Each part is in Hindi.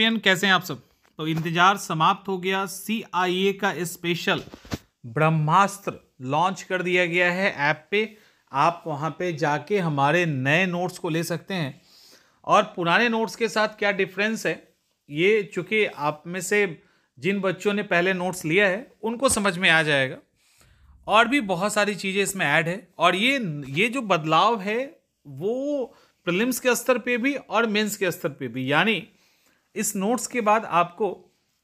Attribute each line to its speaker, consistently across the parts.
Speaker 1: एवरीवन, कैसे हैं आप सब। तो इंतजार समाप्त हो गया। CIA का स्पेशल ब्रह्मास्त्र लॉन्च कर दिया गया है ऐप पे। आप वहां पे जाके हमारे नए नोट्स को ले सकते हैं और पुराने नोट्स के साथ क्या डिफरेंस है, ये चूंकि आप में से जिन बच्चों ने पहले नोट्स लिया है उनको समझ में आ जाएगा। और भी बहुत सारी चीज़ें इसमें ऐड है और ये जो बदलाव है वो प्रीलिम्स के स्तर पे भी और मेंस के स्तर पे भी, यानी इस नोट्स के बाद आपको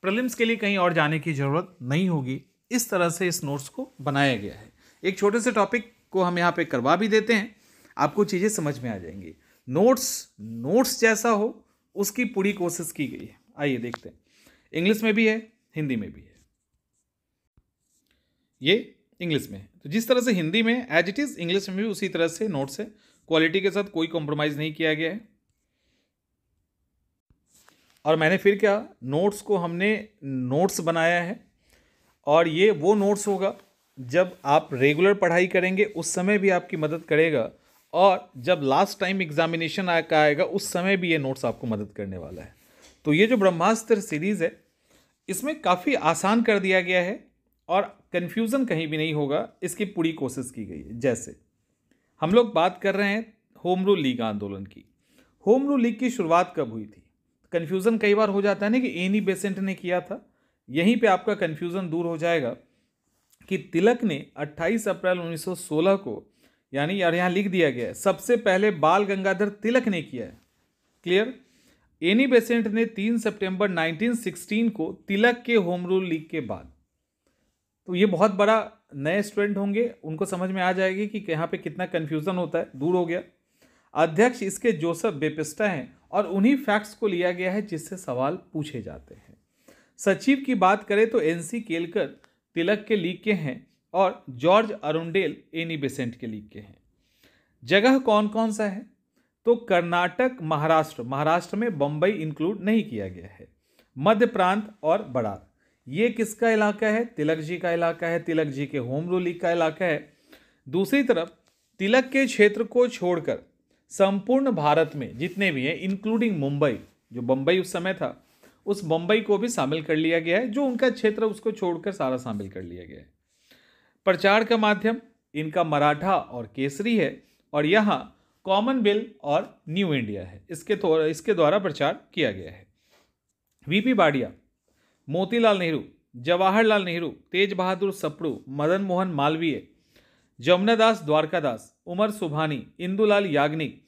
Speaker 1: प्रीलिम्स के लिए कहीं और जाने की ज़रूरत नहीं होगी। इस तरह से इस नोट्स को बनाया गया है। एक छोटे से टॉपिक को हम यहाँ पे करवा भी देते हैं, आपको चीज़ें समझ में आ जाएंगी। नोट्स जैसा हो उसकी पूरी कोशिश की गई है। आइए देखते हैं। इंग्लिश में भी है, हिंदी में भी है। ये इंग्लिश में है, तो जिस तरह से हिंदी में एज इट इज़ इंग्लिश में भी उसी तरह से नोट्स है। क्वालिटी के साथ कोई कॉम्प्रोमाइज़ नहीं किया गया है। और मैंने फिर क्या, नोट्स को हमने नोट्स बनाया है और ये वो नोट्स होगा जब आप रेगुलर पढ़ाई करेंगे उस समय भी आपकी मदद करेगा, और जब लास्ट टाइम एग्जामिनेशन आएगा उस समय भी ये नोट्स आपको मदद करने वाला है। तो ये जो ब्रह्मास्त्र सीरीज़ है इसमें काफ़ी आसान कर दिया गया है और कन्फ्यूज़न कहीं भी नहीं होगा, इसकी पूरी कोशिश की गई है। जैसे हम लोग बात कर रहे हैं होम रूल लीग आंदोलन की। होम रूल लीग की शुरुआत कब हुई थी? कन्फ्यूज़न कई बार हो जाता है ना कि एनी बेसेंट ने किया था। यहीं पे आपका कन्फ्यूज़न दूर हो जाएगा कि तिलक ने 28 अप्रैल 1916 को, यानी यार यहाँ लिख दिया गया है, सबसे पहले बाल गंगाधर तिलक ने किया है। क्लियर? एनी बेसेंट ने 3 सितंबर 1916 को, तिलक के होम रूल लीग के बाद। तो ये बहुत बड़ा, नए स्टूडेंट होंगे उनको समझ में आ जाएगी कि यहाँ पे कितना कन्फ्यूज़न होता है, दूर हो गया। अध्यक्ष इसके जोसेफ बेपिस्टा हैं और उन्हीं फैक्ट्स को लिया गया है जिससे सवाल पूछे जाते हैं। सचिव की बात करें तो NC केलकर तिलक के लीग के हैं और जॉर्ज अरुंडेल एनी बेसेंट के लीग के हैं। जगह कौन कौन सा है? तो कर्नाटक, महाराष्ट्र में बम्बई इंक्लूड नहीं किया गया है। मध्य प्रांत और बड़ार, ये किसका इलाका है? तिलक जी का इलाका है, तिलक जी के होम रूल लीग का इलाका है। दूसरी तरफ तिलक के क्षेत्र को छोड़कर संपूर्ण भारत में जितने भी हैं, इंक्लूडिंग मुंबई, जो बम्बई उस समय था, उस बम्बई को भी शामिल कर लिया गया है। जो उनका क्षेत्र उसको छोड़कर सारा शामिल कर लिया गया है। प्रचार का माध्यम इनका मराठा और केसरी है और यहाँ कॉमनवेल्थ और न्यू इंडिया है, इसके द्वारा प्रचार किया गया है। VP बाडिया, मोतीलाल नेहरू, जवाहरलाल नेहरू, तेज बहादुर सप्रू, मदन मोहन मालवीय, जमुनादास द्वारकादास, उमर सुभानी, इंदुलाल याग्निक,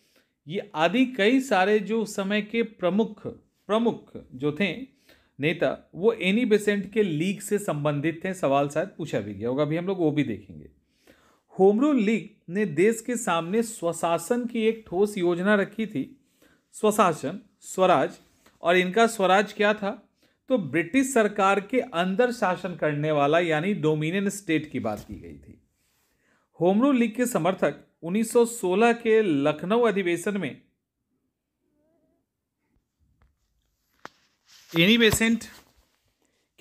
Speaker 1: ये आदि कई सारे जो समय के प्रमुख जो थे नेता, वो एनी बेसेंट के लीग से संबंधित थे। सवाल शायद पूछा भी गया होगा, अभी हम लोग वो भी देखेंगे। होम रूल लीग ने देश के सामने स्वशासन की एक ठोस योजना रखी थी। स्वशासन, स्वराज, और इनका स्वराज क्या था? तो ब्रिटिश सरकार के अंदर शासन करने वाला, यानी डोमिनियन स्टेट की बात की गई थी। होम रूल लीग के समर्थक 1916 के लखनऊ अधिवेशन में एनी बेसेंट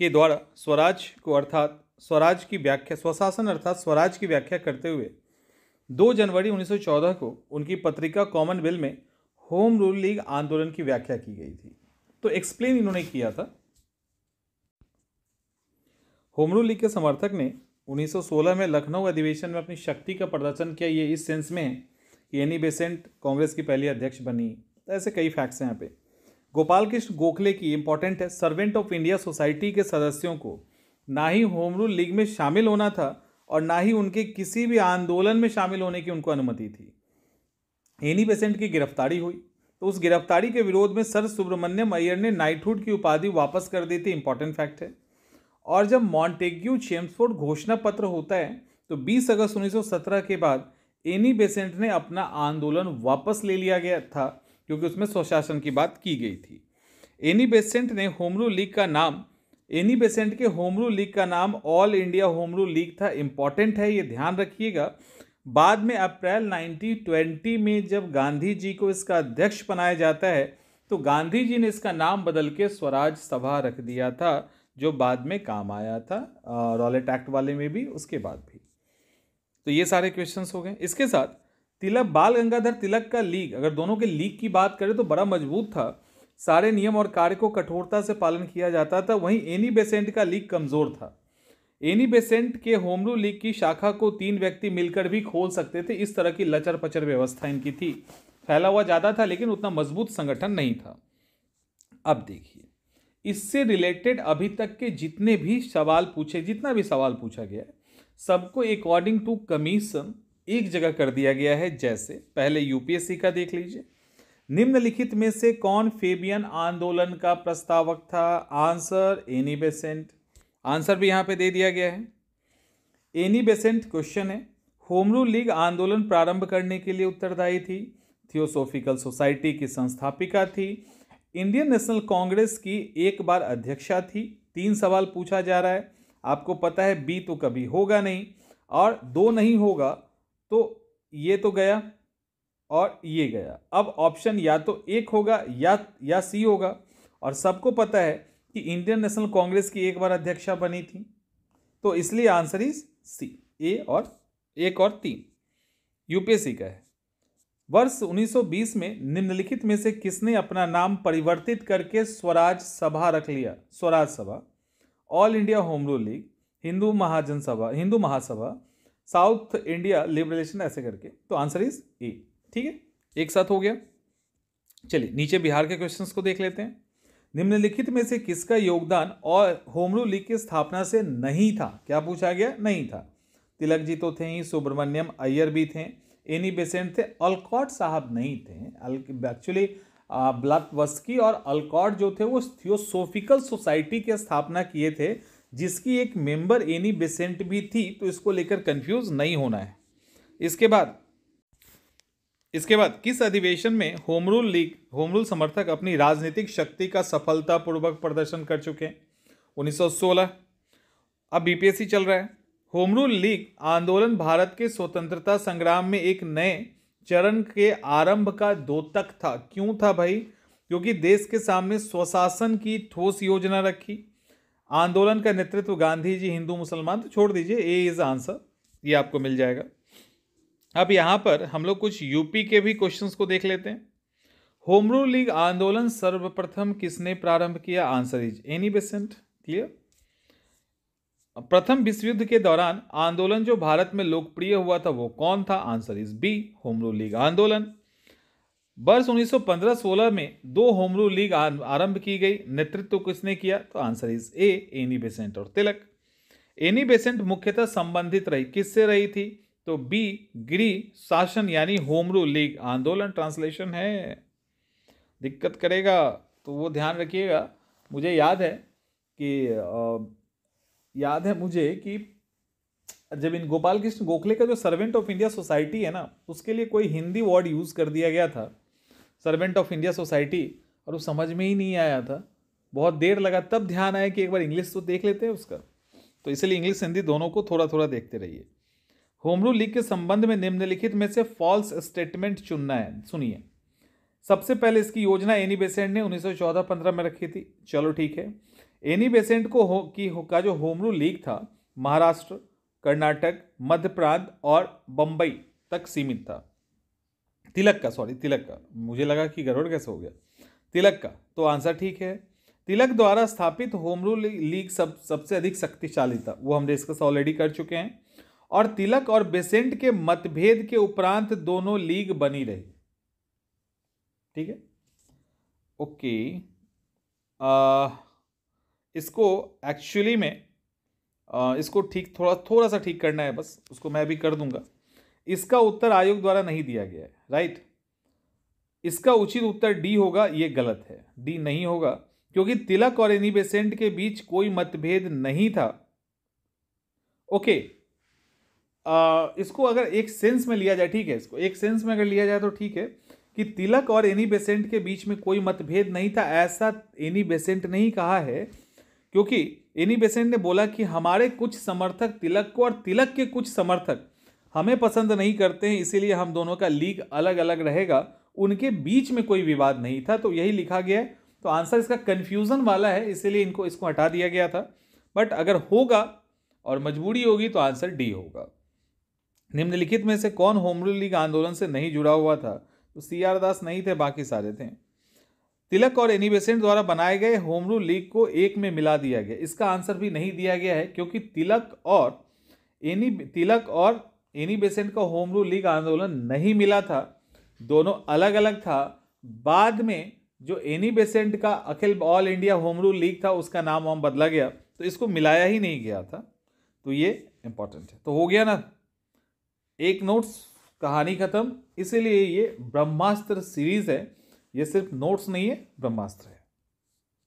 Speaker 1: के द्वारा स्वराज को, अर्थात स्वराज की व्याख्या, स्वशासन अर्थात स्वराज की व्याख्या करते हुए 2 जनवरी 1914 को उनकी पत्रिका कॉमनवेल्थ में होम रूल लीग आंदोलन की व्याख्या की गई थी। तो एक्सप्लेन इन्होंने किया था। होम रूल लीग के समर्थक ने 1916 में लखनऊ अधिवेशन में अपनी शक्ति का प्रदर्शन किया। ये इस सेंस में है कि एनी बेसेंट कांग्रेस की पहली अध्यक्ष बनी। तो ऐसे कई फैक्ट्स हैं यहाँ पे। गोपाल कृष्ण गोखले की इंपॉर्टेंट है, सर्वेंट ऑफ इंडिया सोसाइटी के सदस्यों को ना ही होम रूल लीग में शामिल होना था और ना ही उनके किसी भी आंदोलन में शामिल होने की उनको अनुमति थी। एनी बेसेंट की गिरफ्तारी हुई तो उस गिरफ्तारी के विरोध में सर सुब्रमण्यम अय्यर ने नाइटहुड की उपाधि वापस कर दी थी। इंपॉर्टेंट फैक्ट है। और जब मॉन्टेग्यू चेम्सफोर्ड घोषणा पत्र होता है तो 20 अगस्त 1917 के बाद एनी बेसेंट ने अपना आंदोलन वापस ले लिया गया था, क्योंकि उसमें स्वशासन की बात की गई थी। एनी बेसेंट के होम रूल लीग का नाम all India home rule league था। इंपॉर्टेंट है, ये ध्यान रखिएगा। बाद में अप्रैल 1920 में जब गांधी जी को इसका अध्यक्ष बनाया जाता है तो गांधी जी ने इसका नाम बदल के स्वराज सभा रख दिया था, जो बाद में काम आया था रॉलेट एक्ट वाले में भी, उसके बाद भी। तो ये सारे क्वेश्चंस हो गए। इसके साथ तिलक, बाल गंगाधर तिलक का लीग, अगर दोनों के लीग की बात करें तो बड़ा मजबूत था, सारे नियम और कार्य को कठोरता से पालन किया जाता था। वहीं एनी बेसेंट का लीग कमजोर था। एनी बेसेंट के होम रूल लीग की शाखा को 3 व्यक्ति मिलकर भी खोल सकते थे। इस तरह की लचर पचर व्यवस्था इनकी थी। फैला हुआ ज़्यादा था लेकिन उतना मजबूत संगठन नहीं था। अब देखिए, इससे रिलेटेड अभी तक के जितना भी सवाल पूछा गया है, सबको अकॉर्डिंग टू कमीशन एक जगह कर दिया गया है। जैसे पहले यूपीएससी का देख लीजिए, निम्नलिखित में से कौन फेबियन आंदोलन का प्रस्तावक था? Answer Annie Besant. आंसर भी यहां पे दे दिया गया है, एनी बेसेंट क्वेश्चन है। होम रूल लीग आंदोलन प्रारंभ करने के लिए उत्तरदायी थी। थियोसोफिकल सोसाइटी की संस्थापिका थी। इंडियन नेशनल कांग्रेस की एक बार अध्यक्षा थी। 3 सवाल पूछा जा रहा है, आपको पता है बी तो कभी होगा नहीं और 2 नहीं होगा, तो ये तो गया और ये गया। अब ऑप्शन या तो 1 होगा या सी होगा, और सबको पता है कि इंडियन नेशनल कांग्रेस की एक बार अध्यक्षा बनी थी, तो इसलिए आंसर इज सी, ए और 1 और 3 यूपीएससी का है। वर्ष 1920 में निम्नलिखित में से किसने अपना नाम परिवर्तित करके स्वराज सभा रख लिया? Swaraj Sabha, all India home rule league, Hindu Mahasabha, south India liberation, ऐसे करके। तो आंसर इज ए। ठीक है, एक साथ हो गया। चलिए नीचे बिहार के क्वेश्चंस को देख लेते हैं। निम्नलिखित में से किसका योगदान और होम रूल लीग की स्थापना से नहीं था? क्या पूछा गया? नहीं था। तिलक जी तो थे ही, सुब्रमण्यम अय्यर भी थे, एनी बेसेंट थे, अल्कॉट साहब नहीं थे। एक्चुअली ब्लाटवस्की और अल्कॉट जो थे वो थियोसोफिकल सोसाइटी की स्थापना किए थे, जिसकी एक मेंबर एनी बेसेंट भी थी, तो इसको लेकर कंफ्यूज नहीं होना है। इसके बाद किस अधिवेशन में होम रूल समर्थक अपनी राजनीतिक शक्ति का सफलतापूर्वक प्रदर्शन कर चुके हैं? 1916। अब बीपीएससी चल रहा है। होम रूल लीग आंदोलन भारत के स्वतंत्रता संग्राम में एक नए चरण के आरंभ का द्योतक था। क्यों था भाई? क्योंकि देश के सामने स्वशासन की ठोस योजना रखी। आंदोलन का नेतृत्व गांधी जी, हिंदू मुसलमान, तो छोड़ दीजिए, ए इज आंसर, ये आपको मिल जाएगा। अब यहां पर हम लोग कुछ यूपी के भी क्वेश्चंस को देख लेते हैं। होम रूल लीग आंदोलन सर्वप्रथम किसने प्रारंभ किया? Answer is Annie Besant. Clear. प्रथम विश्व युद्ध के दौरान आंदोलन जो भारत में लोकप्रिय हुआ था वो कौन था? Answer is B, home rule league आंदोलन। वर्ष 1915-16 में 2 होम रूल लीग आरंभ की गई, नेतृत्व किसने किया? तो answer is a, Annie Besant और तिलक। एनी बेसेंट मुख्यतः संबंधित रही, किससे रही थी? तो बी, गृह शासन यानी होम रूल लीग आंदोलन। ट्रांसलेशन है, दिक्कत करेगा तो वो ध्यान रखिएगा। मुझे याद है कि जब इन गोपाल कृष्ण गोखले का जो सर्वेंट ऑफ इंडिया सोसाइटी है ना, उसके लिए कोई हिंदी वर्ड यूज कर दिया गया था, सर्वेंट ऑफ इंडिया सोसाइटी, और वो समझ में ही नहीं आया था, बहुत देर लगा, तब ध्यान आया कि एक बार इंग्लिश तो देख लेते हैं उसका। तो इसलिए इंग्लिश हिंदी दोनों को थोड़ा थोड़ा देखते रहिए। होम रूल लीग के संबंध में निम्नलिखित में से फॉल्स स्टेटमेंट चुनना है। सुनिए, सबसे पहले इसकी योजना एनी बेसेंट ने 1914-15 में रखी थी। चलो ठीक है। एनी बेसेंट का जो होम रूल लीग था महाराष्ट्र, कर्नाटक, मध्य प्रांत और बंबई तक सीमित था। तिलक का, मुझे लगा कि गड़बड़ कैसे हो गया, तिलक का, तो आंसर ठीक है। तिलक द्वारा स्थापित होम रूल लीग सबसे अधिक शक्तिशाली था, वो हम डिस्कस ऑलरेडी कर चुके हैं। और तिलक और बेसेंट के मतभेद के उपरांत दोनों लीग बनी रही। ठीक है, ओके। इसको एक्चुअली में इसको ठीक थोड़ा सा ठीक करना है, बस उसको मैं भी कर दूंगा। इसका उत्तर आयोग द्वारा नहीं दिया गया है, राइट। इसका उचित उत्तर डी होगा, ये गलत है, डी नहीं होगा, क्योंकि तिलक और एनी बेसेंट के बीच कोई मतभेद नहीं था। ओके, इसको अगर एक सेंस में लिया जाए, ठीक है, इसको एक सेंस में अगर लिया जाए तो ठीक है कि तिलक और एनी बेसेंट के बीच में कोई मतभेद नहीं था, ऐसा एनी बेसेंट नहीं कहा है, क्योंकि एनी बेसेंट ने बोला कि हमारे कुछ समर्थक तिलक को और तिलक के कुछ समर्थक हमें पसंद नहीं करते हैं, इसीलिए हम दोनों का लीग अलग अलग रहेगा, उनके बीच में कोई विवाद नहीं था, तो यही लिखा गया है। तो आंसर इसका कंफ्यूजन वाला है, इसीलिए इसको हटा दिया गया था। बट अगर होगा और मजबूरी होगी तो आंसर डी होगा। निम्नलिखित में से कौन होम रूल लीग आंदोलन से नहीं जुड़ा हुआ था? तो CR दास नहीं थे, बाकी सारे थे। तिलक और एनी बेसेंट द्वारा बनाए गए होम रूल लीग को एक में मिला दिया गया। इसका आंसर भी नहीं दिया गया है, क्योंकि तिलक और एनी बेसेंट का होम रूल लीग आंदोलन नहीं मिला था, दोनों अलग अलग था। बाद में जो एनी बेसेंट का अखिल all India home rule league था उसका नाम वाम बदला गया, तो इसको मिलाया ही नहीं गया था। तो ये इंपॉर्टेंट है। तो हो गया ना, एक नोट्स, कहानी खत्म। इसीलिए ये ब्रह्मास्त्र सीरीज है, ये सिर्फ नोट्स नहीं है, ब्रह्मास्त्र है।